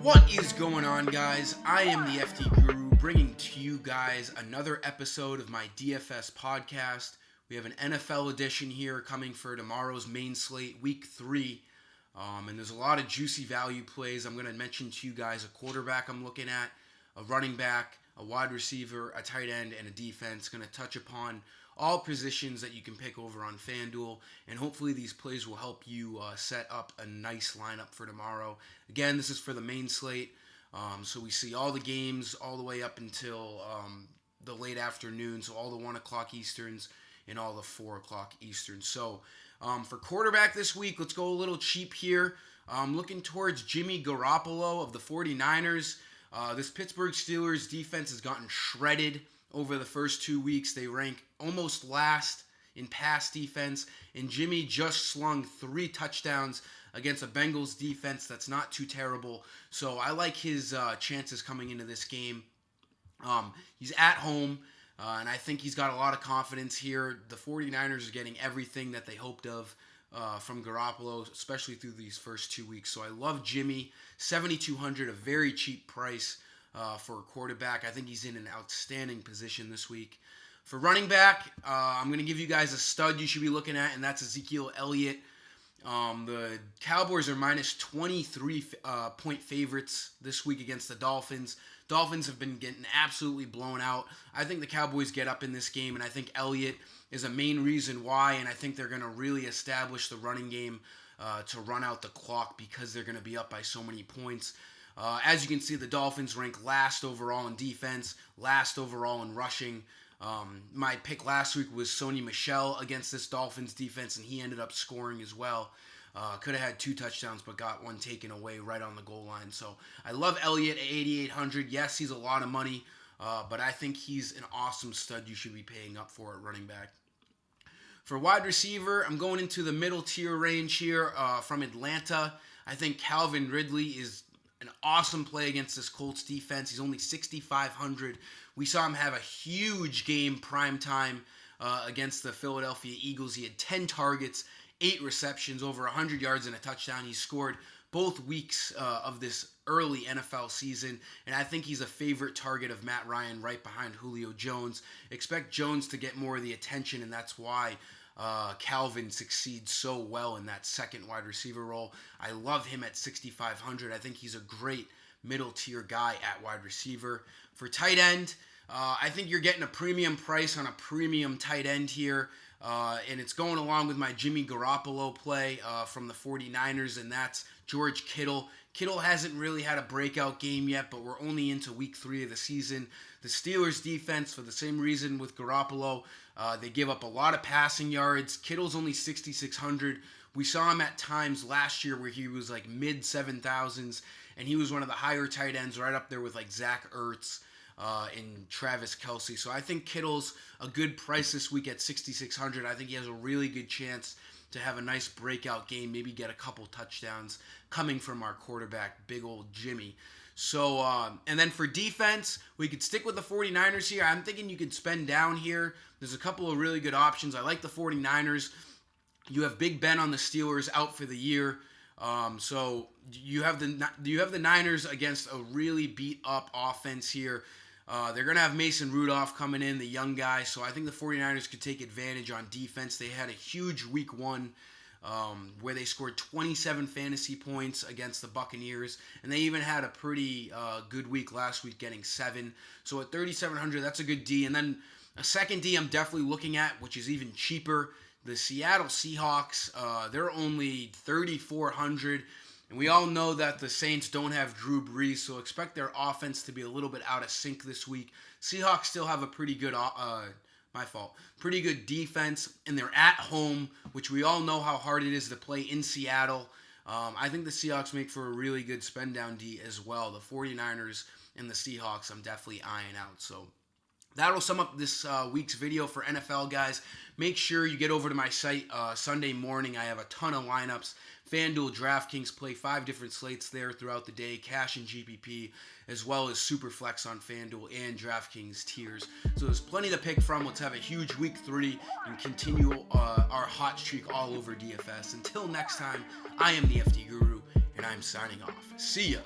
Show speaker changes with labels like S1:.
S1: What is going on, guys? I am the FD Guru, bringing to you guys another episode of my DFS podcast. We have an NFL edition here coming for tomorrow's main slate, week 3. And there's a lot of juicy value plays. I'm going to mention to you guys a quarterback I'm looking at, a running back, a wide receiver, a tight end, and a defense. Going to touch upon all positions that you can pick over on FanDuel, and hopefully these plays will help you set up a nice lineup for tomorrow. Again, this is for the main slate, so we see all the games all the way up until the late afternoon, so all the 1 o'clock Easterns and all the 4 o'clock Easterns. So for quarterback this week, let's go a little cheap here. Looking towards Jimmy Garoppolo of the 49ers. This Pittsburgh Steelers defense has gotten shredded over the first 2 weeks. They rank almost last in pass defense, and Jimmy just slung 3 touchdowns against a Bengals defense that's not too terrible. So I like his chances coming into this game. He's at home, and I think he's got a lot of confidence here. The 49ers are getting everything that they hoped of from Garoppolo, especially through these first 2 weeks. So I love Jimmy, $7,200, a very cheap price for a quarterback. I think he's in an outstanding position this week. For running back, I'm going to give you guys a stud you should be looking at, and that's Ezekiel Elliott. The Cowboys are minus 23 point favorites this week against the Dolphins. Dolphins have been getting absolutely blown out. I think the Cowboys get up in this game, and I think Elliott is a main reason why, and I think they're going to really establish the running game to run out the clock because they're going to be up by so many points. As you can see, the Dolphins rank last overall in defense, last overall in rushing. My pick last week was Sony Michel against this Dolphins defense, and he ended up scoring as well. Could have had 2 touchdowns, but got 1 taken away right on the goal line. So I love Elliott at 8,800. Yes, he's a lot of money, but I think he's an awesome stud you should be paying up for at running back. For wide receiver, I'm going into the middle tier range here from Atlanta. I think Calvin Ridley is an awesome play against this Colts defense. He's only 6,500. We saw him have a huge game prime time against the Philadelphia Eagles. He had 10 targets, 8 receptions, over 100 yards and a touchdown. He scored both weeks of this early NFL season, and I think he's a favorite target of Matt Ryan right behind Julio Jones. Expect Jones to get more of the attention, and that's why Calvin succeeds so well in that second wide receiver role. I love him at 6,500. I think he's a great middle tier guy at wide receiver. For tight end, I think you're getting a premium price on a premium tight end here, and it's going along with my Jimmy Garoppolo play from the 49ers, and that's George Kittle. Kittle hasn't really had a breakout game yet, but we're only into week 3 of the season. The Steelers defense, for the same reason with Garoppolo, they give up a lot of passing yards. Kittle's only 6,600. We saw him at times last year where he was like mid 7,000s, and he was one of the higher tight ends, right up there with like Zach Ertz and Travis Kelce. So I think Kittle's a good price this week at 6,600. I think he has a really good chance to have a nice breakout game, maybe get a couple touchdowns coming from our quarterback, big old Jimmy. So, and then for defense, we could stick with the 49ers here. I'm thinking you could spend down here. There's a couple of really good options. I like the 49ers. You have Big Ben on the Steelers out for the year. So you have the Niners against a really beat up offense here. They're going to have Mason Rudolph coming in, the young guy. So I think the 49ers could take advantage on defense. They had a huge week 1 where they scored 27 fantasy points against the Buccaneers. And they even had a pretty good week last week, getting 7. So at 3,700, that's a good D. And then a second D I'm definitely looking at, which is even cheaper. The Seattle Seahawks, they're only 3,400. And we all know that the Saints don't have Drew Brees, so expect their offense to be a little bit out of sync this week. Seahawks still have a pretty good, pretty good defense, and they're at home, which we all know how hard it is to play in Seattle. I think the Seahawks make for a really good spend down D as well. The 49ers and the Seahawks I'm definitely eyeing out. So that'll sum up this week's video for NFL, guys. Make sure you get over to my site Sunday morning. I have a ton of lineups. FanDuel, DraftKings, play 5 different slates there throughout the day, cash and GPP, as well as Superflex on FanDuel and DraftKings tiers. So there's plenty to pick from. Let's have a huge week 3 and continue our hot streak all over DFS. Until next time, I am the FD Guru, and I'm signing off. See ya.